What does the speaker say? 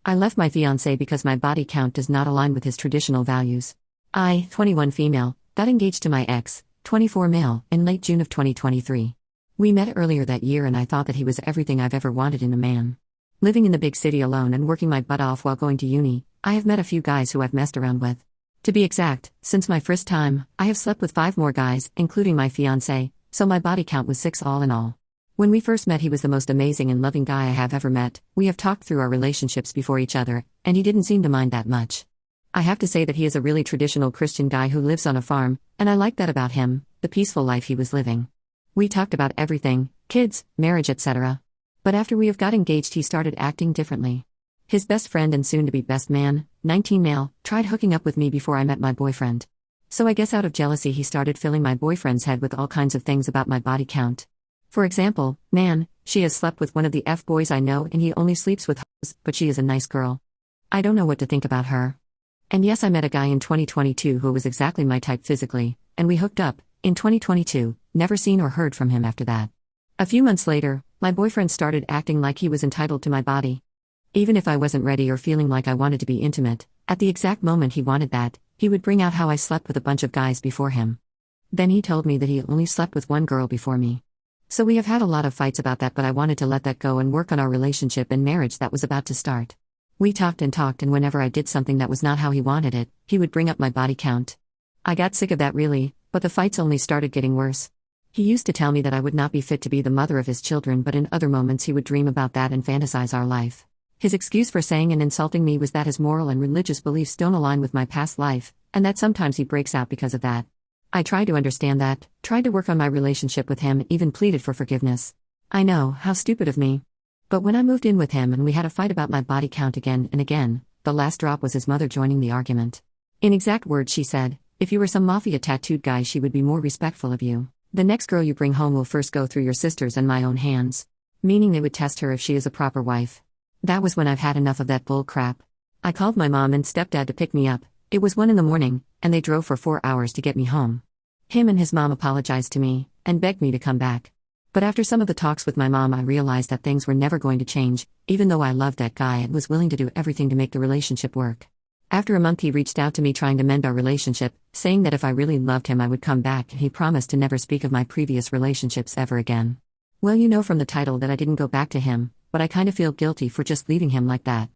I left my fiance because my body count does not align with his traditional values. I, 21 female, got engaged to my ex, 24 male, in late June of 2023. We met earlier that year and I thought that he was everything I've ever wanted in a man. Living in the big city alone and working my butt off while going to uni, I have met a few guys who I've messed around with. To be exact, since my first time, I have slept with 5 more guys, including my fiance, so my body count was 6 all in all. When we first met, he was the most amazing and loving guy I have ever met. We have talked through our relationships before each other, and he didn't seem to mind that much. I have to say that he is a really traditional Christian guy who lives on a farm, and I like that about him, the peaceful life he was living. We talked about everything, kids, marriage, etc. But after we have got engaged, he started acting differently. His best friend and soon-to-be best man, 19 male, tried hooking up with me before I met my boyfriend. So I guess out of jealousy he started filling my boyfriend's head with all kinds of things about my body count. For example, man, she has slept with one of the F-boys I know and he only sleeps with hoes, but she is a nice girl. I don't know what to think about her. And yes, I met a guy in 2022 who was exactly my type physically, and we hooked up, in 2022, never seen or heard from him after that. A few months later, my boyfriend started acting like he was entitled to my body. Even if I wasn't ready or feeling like I wanted to be intimate, at the exact moment he wanted that, he would bring out how I slept with a bunch of guys before him. Then he told me that he only slept with one girl before me. So we have had a lot of fights about that, but I wanted to let that go and work on our relationship and marriage that was about to start. We talked, and whenever I did something that was not how he wanted it, he would bring up my body count. I got sick of that really, but the fights only started getting worse. He used to tell me that I would not be fit to be the mother of his children, but in other moments he would dream about that and fantasize our life. His excuse for saying and insulting me was that his moral and religious beliefs don't align with my past life, and that sometimes he breaks out because of that. I tried to understand that, tried to work on my relationship with him, even pleaded for forgiveness. I know, how stupid of me. But when I moved in with him and we had a fight about my body count again and again, the last drop was his mother joining the argument. In exact words she said, "If you were some mafia tattooed guy, she would be more respectful of you. The next girl you bring home will first go through your sisters and my own hands." Meaning they would test her if she is a proper wife. That was when I've had enough of that bull crap. I called my mom and stepdad to pick me up. It was 1 a.m, and they drove for 4 hours to get me home. Him and his mom apologized to me, and begged me to come back. But after some of the talks with my mom, I realized that things were never going to change, even though I loved that guy and was willing to do everything to make the relationship work. After a month he reached out to me trying to mend our relationship, saying that if I really loved him I would come back, and he promised to never speak of my previous relationships ever again. Well, you know from the title that I didn't go back to him, but I kind of feel guilty for just leaving him like that.